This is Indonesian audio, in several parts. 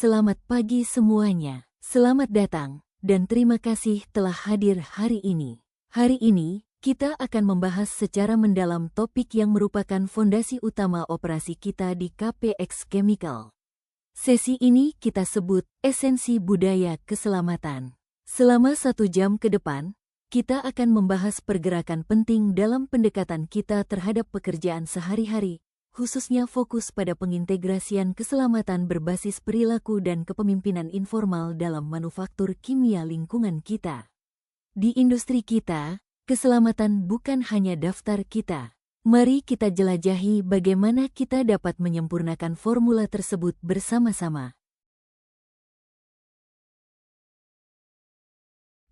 Selamat pagi semuanya. Selamat datang, dan terima kasih telah hadir hari ini. Hari ini, kita akan membahas secara mendalam topik yang merupakan fondasi utama operasi kita di KPX Chemical. Sesi ini kita sebut esensi budaya keselamatan. Selama 1 jam ke depan, kita akan membahas pergerakan penting dalam pendekatan kita terhadap pekerjaan sehari-hari, khususnya fokus pada pengintegrasian keselamatan berbasis perilaku dan kepemimpinan informal dalam manufaktur kimia lingkungan kita. Di industri kita, keselamatan bukan hanya daftar kita. Mari kita jelajahi bagaimana kita dapat menyempurnakan formula tersebut bersama-sama.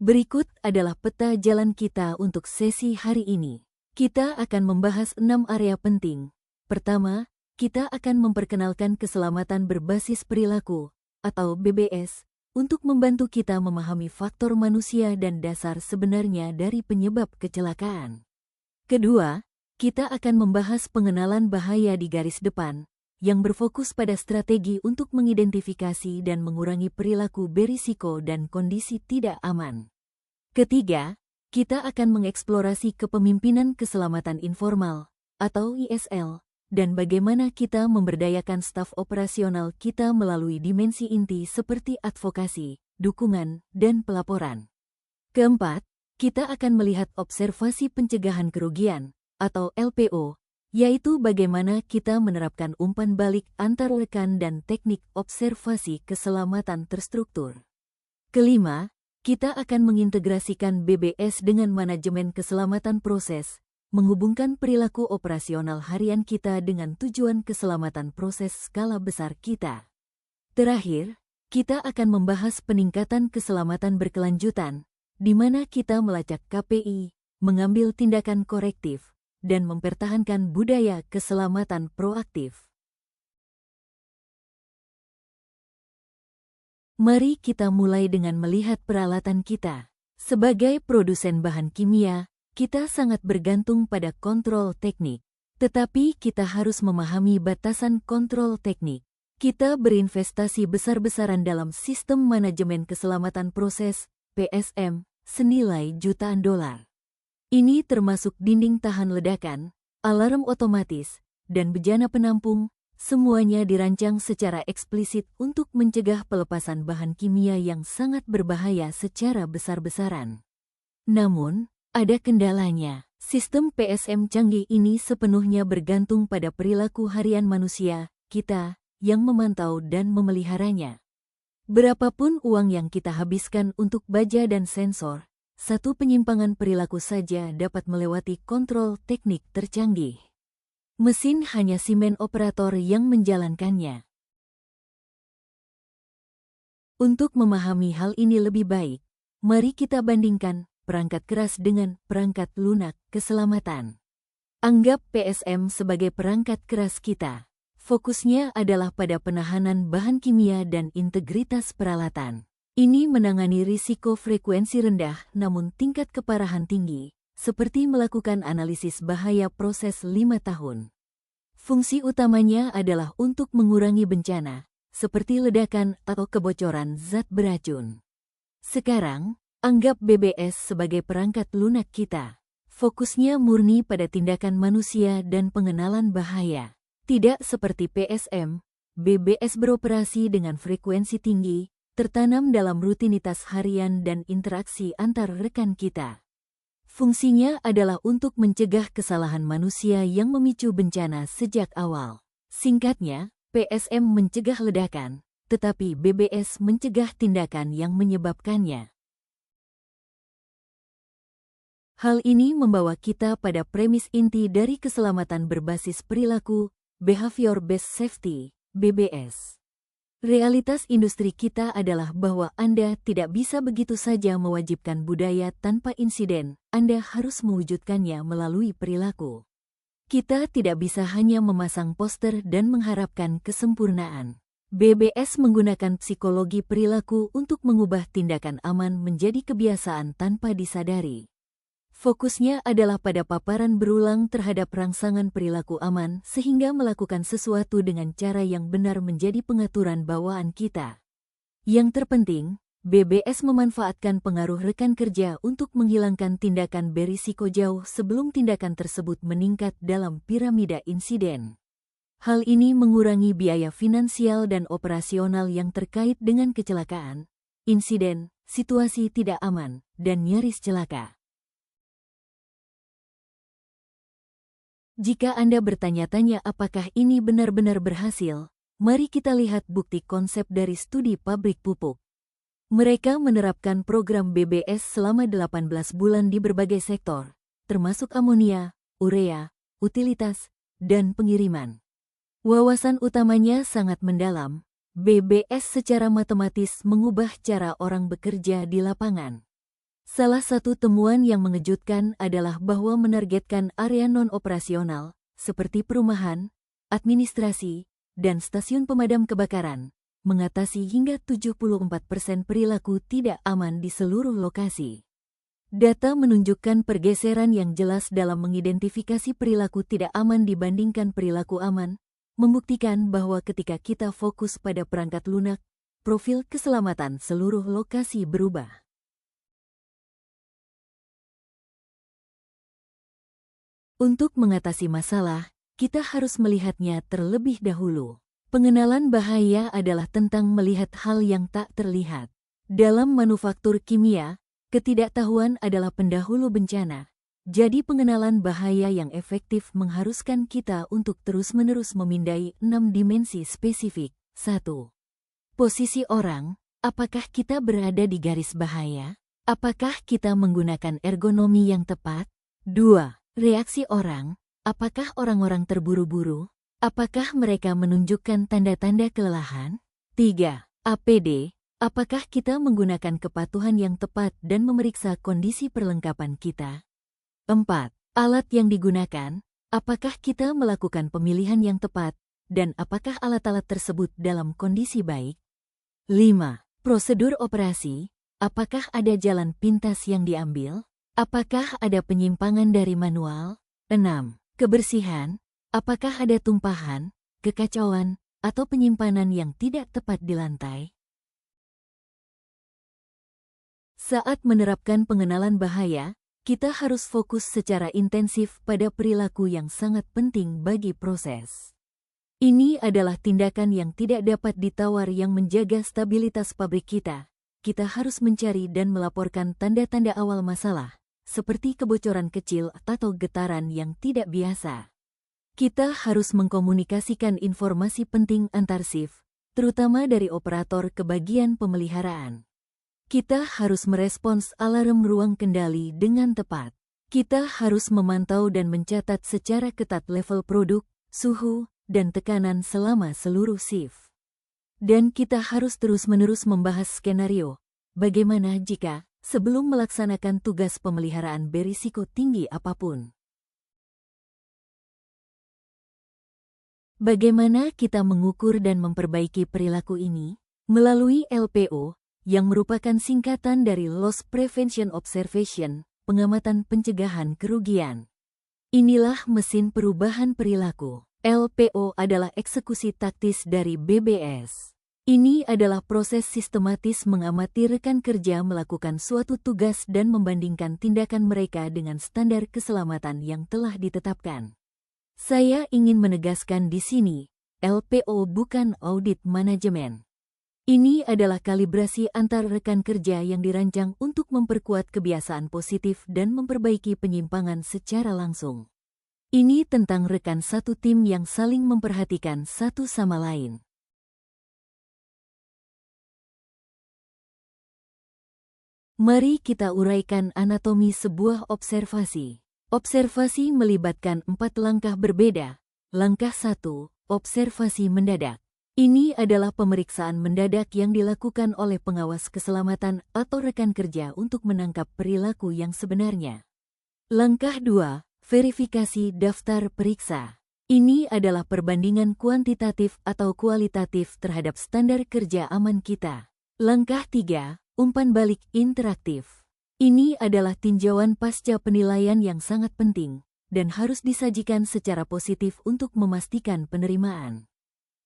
Berikut adalah peta jalan kita untuk sesi hari ini. Kita akan membahas 6 area penting. Pertama, kita akan memperkenalkan keselamatan berbasis perilaku, atau BBS, untuk membantu kita memahami faktor manusia dan dasar sebenarnya dari penyebab kecelakaan. Kedua, kita akan membahas pengenalan bahaya di garis depan, yang berfokus pada strategi untuk mengidentifikasi dan mengurangi perilaku berisiko dan kondisi tidak aman. Ketiga, kita akan mengeksplorasi kepemimpinan keselamatan informal, atau ISL, dan bagaimana kita memberdayakan staf operasional kita melalui dimensi inti seperti advokasi, dukungan, dan pelaporan. Keempat, kita akan melihat observasi pencegahan kerugian, atau LPO, yaitu bagaimana kita menerapkan umpan balik antar rekan dan teknik observasi keselamatan terstruktur. Kelima, kita akan mengintegrasikan BBS dengan manajemen keselamatan proses, menghubungkan perilaku operasional harian kita dengan tujuan keselamatan proses skala besar kita. Terakhir, kita akan membahas peningkatan keselamatan berkelanjutan, di mana kita melacak KPI, mengambil tindakan korektif, dan mempertahankan budaya keselamatan proaktif. Mari kita mulai dengan melihat peralatan kita. Sebagai produsen bahan kimia, kita sangat bergantung pada kontrol teknik, tetapi kita harus memahami batasan kontrol teknik. Kita berinvestasi besar-besaran dalam sistem manajemen keselamatan proses, PSM, senilai jutaan dolar. Ini termasuk dinding tahan ledakan, alarm otomatis, dan bejana penampung, semuanya dirancang secara eksplisit untuk mencegah pelepasan bahan kimia yang sangat berbahaya secara besar-besaran. Namun, ada kendalanya. Sistem PSM canggih ini sepenuhnya bergantung pada perilaku harian manusia, kita, yang memantau dan memeliharanya. Berapapun uang yang kita habiskan untuk baja dan sensor, satu penyimpangan perilaku saja dapat melewati kontrol teknik tercanggih. Mesin hanya simen operator yang menjalankannya. Untuk memahami hal ini lebih baik, mari kita bandingkan perangkat keras dengan perangkat lunak keselamatan. Anggap PSM sebagai perangkat keras kita. Fokusnya adalah pada penahanan bahan kimia dan integritas peralatan. Ini menangani risiko frekuensi rendah namun tingkat keparahan tinggi, seperti melakukan analisis bahaya proses 5 tahun. Fungsi utamanya adalah untuk mengurangi bencana, seperti ledakan atau kebocoran zat beracun. Sekarang, anggap BBS sebagai perangkat lunak kita. Fokusnya murni pada tindakan manusia dan pengenalan bahaya. Tidak seperti PSM, BBS beroperasi dengan frekuensi tinggi, tertanam dalam rutinitas harian dan interaksi antar rekan kita. Fungsinya adalah untuk mencegah kesalahan manusia yang memicu bencana sejak awal. Singkatnya, PSM mencegah ledakan, tetapi BBS mencegah tindakan yang menyebabkannya. Hal ini membawa kita pada premis inti dari keselamatan berbasis perilaku, Behavior Based Safety, BBS. Realitas industri kita adalah bahwa Anda tidak bisa begitu saja mewajibkan budaya tanpa insiden, Anda harus mewujudkannya melalui perilaku. Kita tidak bisa hanya memasang poster dan mengharapkan kesempurnaan. BBS menggunakan psikologi perilaku untuk mengubah tindakan aman menjadi kebiasaan tanpa disadari. Fokusnya adalah pada paparan berulang terhadap rangsangan perilaku aman sehingga melakukan sesuatu dengan cara yang benar menjadi pengaturan bawaan kita. Yang terpenting, BBS memanfaatkan pengaruh rekan kerja untuk menghilangkan tindakan berisiko jauh sebelum tindakan tersebut meningkat dalam piramida insiden. Hal ini mengurangi biaya finansial dan operasional yang terkait dengan kecelakaan, insiden, situasi tidak aman, dan nyaris celaka. Jika Anda bertanya-tanya apakah ini benar-benar berhasil, mari kita lihat bukti konsep dari studi pabrik pupuk. Mereka menerapkan program BBS selama 18 bulan di berbagai sektor, termasuk amonia, urea, utilitas, dan pengiriman. Wawasan utamanya sangat mendalam. BBS secara matematis mengubah cara orang bekerja di lapangan. Salah satu temuan yang mengejutkan adalah bahwa menargetkan area non-operasional, seperti perumahan, administrasi, dan stasiun pemadam kebakaran, mengatasi hingga 74% perilaku tidak aman di seluruh lokasi. Data menunjukkan pergeseran yang jelas dalam mengidentifikasi perilaku tidak aman dibandingkan perilaku aman, membuktikan bahwa ketika kita fokus pada perangkat lunak, profil keselamatan seluruh lokasi berubah. Untuk mengatasi masalah, kita harus melihatnya terlebih dahulu. Pengenalan bahaya adalah tentang melihat hal yang tak terlihat. Dalam manufaktur kimia, ketidaktahuan adalah pendahulu bencana. Jadi pengenalan bahaya yang efektif mengharuskan kita untuk terus-menerus memindai 6 dimensi spesifik. 1. Posisi orang, apakah kita berada di garis bahaya? Apakah kita menggunakan ergonomi yang tepat? 2. Reaksi orang, apakah orang-orang terburu-buru? Apakah mereka menunjukkan tanda-tanda kelelahan? 3. APD, apakah kita menggunakan kepatuhan yang tepat dan memeriksa kondisi perlengkapan kita? 4. Alat yang digunakan, apakah kita melakukan pemilihan yang tepat, dan apakah alat-alat tersebut dalam kondisi baik? 5. Prosedur operasi, apakah ada jalan pintas yang diambil? Apakah ada penyimpangan dari manual? 6. Kebersihan, apakah ada tumpahan, kekacauan, atau penyimpanan yang tidak tepat di lantai? Saat menerapkan pengenalan bahaya, kita harus fokus secara intensif pada perilaku yang sangat penting bagi proses. Ini adalah tindakan yang tidak dapat ditawar yang menjaga stabilitas pabrik kita. Kita harus mencari dan melaporkan tanda-tanda awal masalah, seperti kebocoran kecil atau getaran yang tidak biasa. Kita harus mengkomunikasikan informasi penting antar shift, terutama dari operator ke bagian pemeliharaan. Kita harus merespons alarm ruang kendali dengan tepat. Kita harus memantau dan mencatat secara ketat level produk, suhu, dan tekanan selama seluruh shift. Dan kita harus terus-menerus membahas skenario, bagaimana jika sebelum melaksanakan tugas pemeliharaan berisiko tinggi apapun. Bagaimana kita mengukur dan memperbaiki perilaku ini? Melalui LPO, yang merupakan singkatan dari Loss Prevention Observation, pengamatan pencegahan kerugian. Inilah mesin perubahan perilaku. LPO adalah eksekusi taktis dari BBS. Ini adalah proses sistematis mengamati rekan kerja melakukan suatu tugas dan membandingkan tindakan mereka dengan standar keselamatan yang telah ditetapkan. Saya ingin menegaskan di sini, LPO bukan audit manajemen. Ini adalah kalibrasi antar rekan kerja yang dirancang untuk memperkuat kebiasaan positif dan memperbaiki penyimpangan secara langsung. Ini tentang rekan satu tim yang saling memperhatikan satu sama lain. Mari kita uraikan anatomi sebuah observasi. Observasi melibatkan 4 langkah berbeda. Langkah 1, observasi mendadak. Ini adalah pemeriksaan mendadak yang dilakukan oleh pengawas keselamatan atau rekan kerja untuk menangkap perilaku yang sebenarnya. Langkah 2, verifikasi daftar periksa. Ini adalah perbandingan kuantitatif atau kualitatif terhadap standar kerja aman kita. Langkah 3, umpan balik interaktif. Ini adalah tinjauan pasca penilaian yang sangat penting dan harus disajikan secara positif untuk memastikan penerimaan.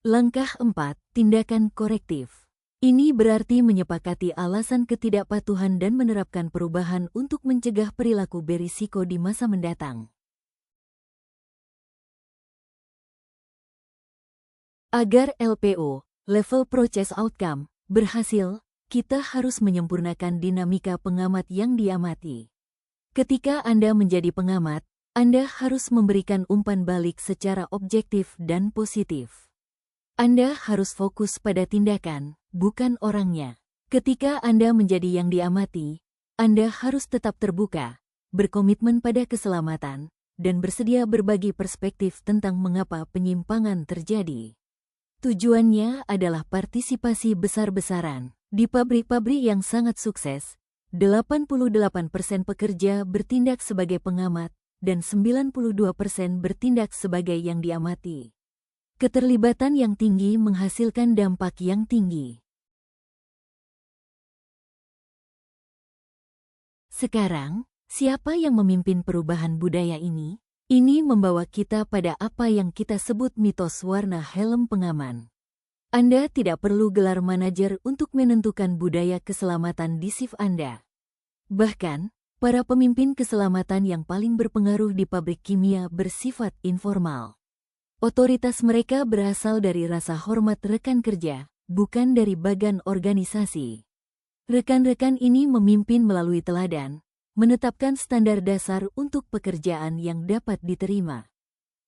Langkah 4. Tindakan korektif. Ini berarti menyepakati alasan ketidakpatuhan dan menerapkan perubahan untuk mencegah perilaku berisiko di masa mendatang. Agar LPO, Level Process Outcome, berhasil, kita harus menyempurnakan dinamika pengamat yang diamati. Ketika Anda menjadi pengamat, Anda harus memberikan umpan balik secara objektif dan positif. Anda harus fokus pada tindakan, bukan orangnya. Ketika Anda menjadi yang diamati, Anda harus tetap terbuka, berkomitmen pada keselamatan, dan bersedia berbagi perspektif tentang mengapa penyimpangan terjadi. Tujuannya adalah partisipasi besar-besaran. Di pabrik-pabrik yang sangat sukses, 88% pekerja bertindak sebagai pengamat dan 92% bertindak sebagai yang diamati. Keterlibatan yang tinggi menghasilkan dampak yang tinggi. Sekarang, siapa yang memimpin perubahan budaya ini? Ini membawa kita pada apa yang kita sebut mitos warna helm pengaman. Anda tidak perlu gelar manajer untuk menentukan budaya keselamatan di shift Anda. Bahkan, para pemimpin keselamatan yang paling berpengaruh di pabrik kimia bersifat informal. Otoritas mereka berasal dari rasa hormat rekan kerja, bukan dari bagan organisasi. Rekan-rekan ini memimpin melalui teladan, menetapkan standar dasar untuk pekerjaan yang dapat diterima.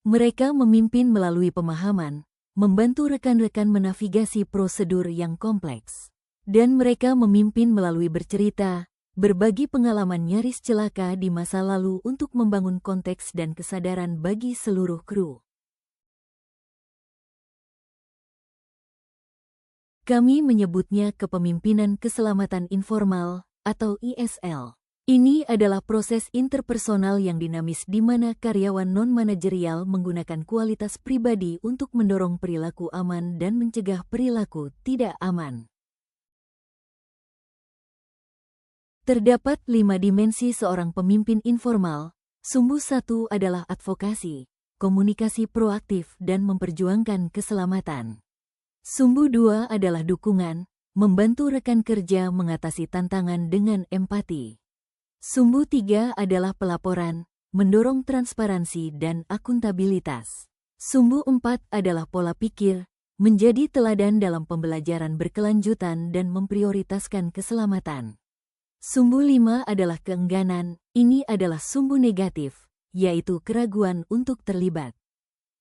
Mereka memimpin melalui pemahaman, membantu rekan-rekan menavigasi prosedur yang kompleks. Dan mereka memimpin melalui bercerita, berbagi pengalaman nyaris celaka di masa lalu untuk membangun konteks dan kesadaran bagi seluruh kru. Kami menyebutnya kepemimpinan keselamatan informal, atau ISL. Ini adalah proses interpersonal yang dinamis di mana karyawan non-manajerial menggunakan kualitas pribadi untuk mendorong perilaku aman dan mencegah perilaku tidak aman. Terdapat 5 dimensi seorang pemimpin informal. Sumbu 1 adalah advokasi, komunikasi proaktif dan memperjuangkan keselamatan. Sumbu 2 adalah dukungan, membantu rekan kerja mengatasi tantangan dengan empati. Sumbu 3 adalah pelaporan, mendorong transparansi dan akuntabilitas. Sumbu 4 adalah pola pikir, menjadi teladan dalam pembelajaran berkelanjutan dan memprioritaskan keselamatan. Sumbu 5 adalah keengganan, ini adalah sumbu negatif, yaitu keraguan untuk terlibat.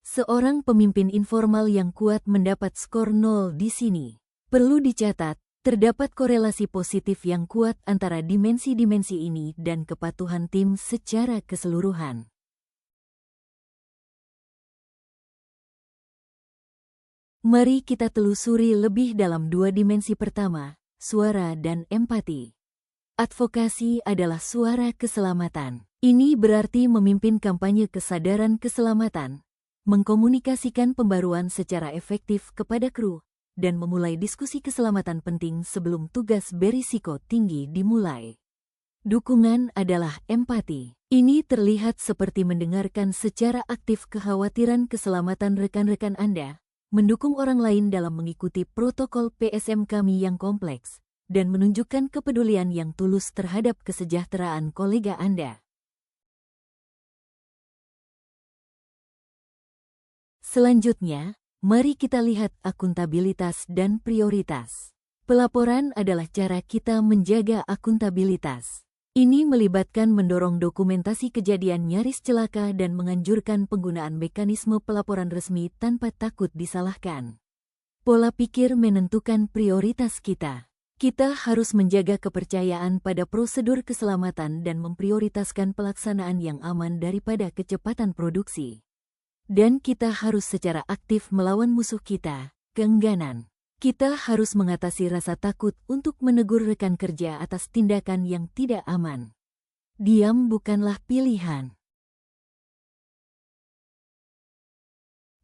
Seorang pemimpin informal yang kuat mendapat skor 0 di sini. Perlu dicatat, terdapat korelasi positif yang kuat antara dimensi-dimensi ini dan kepatuhan tim secara keseluruhan. Mari kita telusuri lebih dalam 2 dimensi pertama, suara dan empati. Advokasi adalah suara keselamatan. Ini berarti memimpin kampanye kesadaran keselamatan, mengkomunikasikan pembaruan secara efektif kepada kru, dan memulai diskusi keselamatan penting sebelum tugas berisiko tinggi dimulai. Dukungan adalah empati. Ini terlihat seperti mendengarkan secara aktif kekhawatiran keselamatan rekan-rekan Anda, mendukung orang lain dalam mengikuti protokol PSM kami yang kompleks, dan menunjukkan kepedulian yang tulus terhadap kesejahteraan kolega Anda. Selanjutnya, mari kita lihat akuntabilitas dan prioritas. Pelaporan adalah cara kita menjaga akuntabilitas. Ini melibatkan mendorong dokumentasi kejadian nyaris celaka dan menganjurkan penggunaan mekanisme pelaporan resmi tanpa takut disalahkan. Pola pikir menentukan prioritas kita. Kita harus menjaga kepercayaan pada prosedur keselamatan dan memprioritaskan pelaksanaan yang aman daripada kecepatan produksi. Dan kita harus secara aktif melawan musuh kita, keengganan. Kita harus mengatasi rasa takut untuk menegur rekan kerja atas tindakan yang tidak aman. Diam bukanlah pilihan.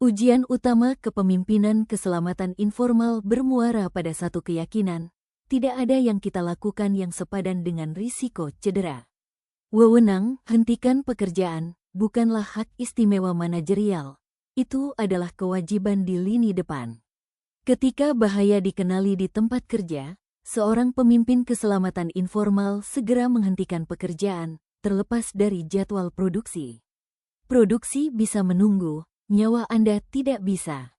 Ujian utama kepemimpinan keselamatan informal bermuara pada satu keyakinan, tidak ada yang kita lakukan yang sepadan dengan risiko cedera. Wewenang hentikan pekerjaan bukanlah hak istimewa manajerial. Itu adalah kewajiban di lini depan. Ketika bahaya dikenali di tempat kerja, seorang pemimpin keselamatan informal segera menghentikan pekerjaan, terlepas dari jadwal produksi. Produksi bisa menunggu, nyawa Anda tidak bisa.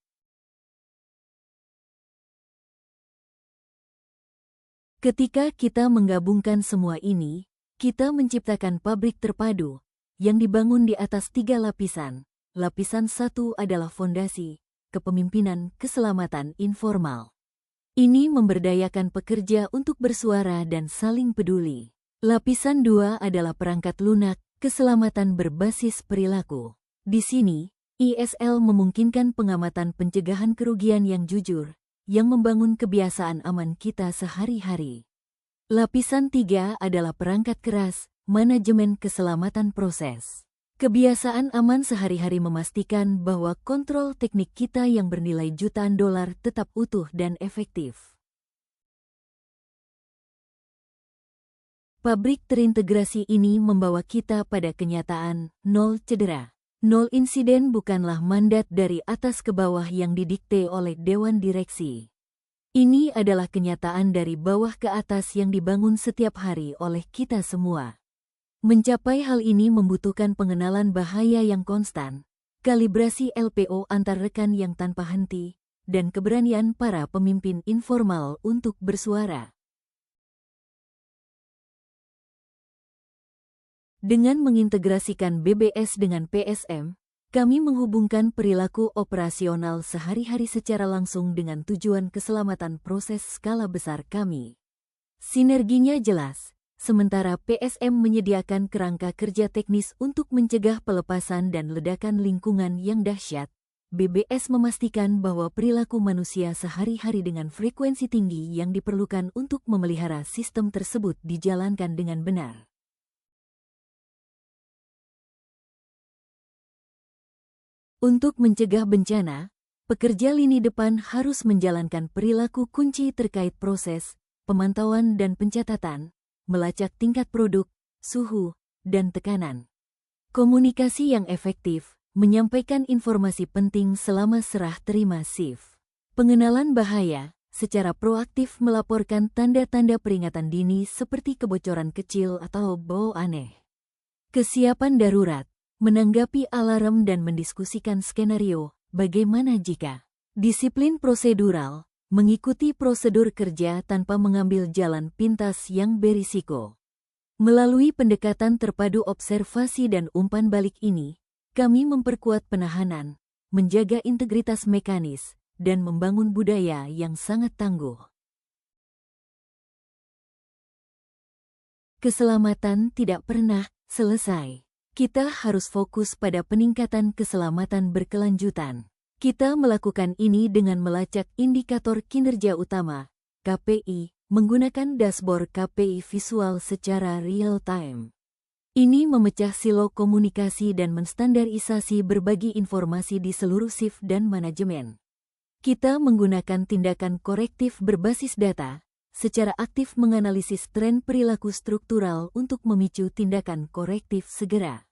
Ketika kita menggabungkan semua ini, kita menciptakan pabrik terpadu yang dibangun di atas 3 lapisan. Lapisan 1 adalah fondasi, kepemimpinan keselamatan informal. Ini memberdayakan pekerja untuk bersuara dan saling peduli. Lapisan 2 adalah perangkat lunak, keselamatan berbasis perilaku. Di sini, ISL memungkinkan pengamatan pencegahan kerugian yang jujur, yang membangun kebiasaan aman kita sehari-hari. Lapisan 3 adalah perangkat keras, manajemen keselamatan proses. Kebiasaan aman sehari-hari memastikan bahwa kontrol teknik kita yang bernilai jutaan dolar tetap utuh dan efektif. Pabrik terintegrasi ini membawa kita pada kenyataan nol cedera. Nol insiden bukanlah mandat dari atas ke bawah yang didikte oleh Dewan Direksi. Ini adalah kenyataan dari bawah ke atas yang dibangun setiap hari oleh kita semua. Mencapai hal ini membutuhkan pengenalan bahaya yang konstan, kalibrasi LPO antar rekan yang tanpa henti, dan keberanian para pemimpin informal untuk bersuara. Dengan mengintegrasikan BBS dengan PSM, kami menghubungkan perilaku operasional sehari-hari secara langsung dengan tujuan keselamatan proses skala besar kami. Sinerginya jelas, sementara PSM menyediakan kerangka kerja teknis untuk mencegah pelepasan dan ledakan lingkungan yang dahsyat. BBS memastikan bahwa perilaku manusia sehari-hari dengan frekuensi tinggi yang diperlukan untuk memelihara sistem tersebut dijalankan dengan benar. Untuk mencegah bencana, pekerja lini depan harus menjalankan perilaku kunci terkait proses, pemantauan dan pencatatan, melacak tingkat produk, suhu, dan tekanan. Komunikasi yang efektif, menyampaikan informasi penting selama serah terima shift. Pengenalan bahaya, secara proaktif melaporkan tanda-tanda peringatan dini seperti kebocoran kecil atau bau aneh. Kesiapan darurat, menanggapi alarm dan mendiskusikan skenario, bagaimana jika. Disiplin prosedural, mengikuti prosedur kerja tanpa mengambil jalan pintas yang berisiko. Melalui pendekatan terpadu observasi dan umpan balik ini, kami memperkuat penahanan, menjaga integritas mekanis, dan membangun budaya yang sangat tangguh. Keselamatan tidak pernah selesai. Kita harus fokus pada peningkatan keselamatan berkelanjutan. Kita melakukan ini dengan melacak indikator kinerja utama, KPI, menggunakan dashboard KPI visual secara real-time. Ini memecah silo komunikasi dan menstandarisasi berbagi informasi di seluruh shift dan manajemen. Kita menggunakan tindakan korektif berbasis data, secara aktif menganalisis tren perilaku struktural untuk memicu tindakan korektif segera.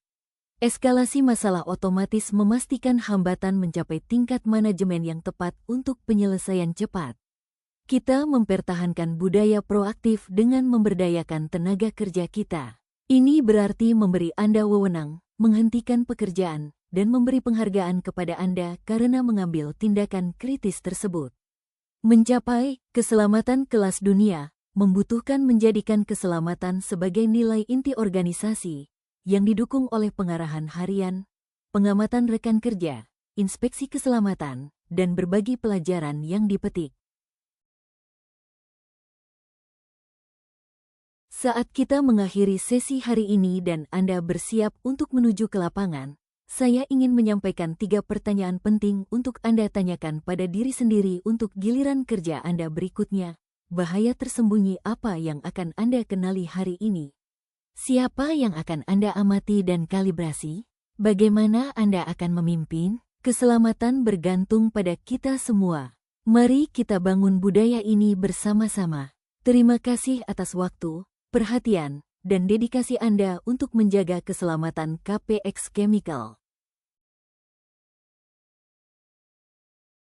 Eskalasi masalah otomatis memastikan hambatan mencapai tingkat manajemen yang tepat untuk penyelesaian cepat. Kita mempertahankan budaya proaktif dengan memberdayakan tenaga kerja kita. Ini berarti memberi Anda wewenang, menghentikan pekerjaan, dan memberi penghargaan kepada Anda karena mengambil tindakan kritis tersebut. Mencapai keselamatan kelas dunia membutuhkan menjadikan keselamatan sebagai nilai inti organisasi yang didukung oleh pengarahan harian, pengamatan rekan kerja, inspeksi keselamatan, dan berbagi pelajaran yang dipetik. Saat kita mengakhiri sesi hari ini dan Anda bersiap untuk menuju ke lapangan, saya ingin menyampaikan 3 pertanyaan penting untuk Anda tanyakan pada diri sendiri untuk giliran kerja Anda berikutnya. Bahaya tersembunyi apa yang akan Anda kenali hari ini? Siapa yang akan Anda amati dan kalibrasi? Bagaimana Anda akan memimpin? Keselamatan bergantung pada kita semua. Mari kita bangun budaya ini bersama-sama. Terima kasih atas waktu, perhatian, dan dedikasi Anda untuk menjaga keselamatan KPX Chemical.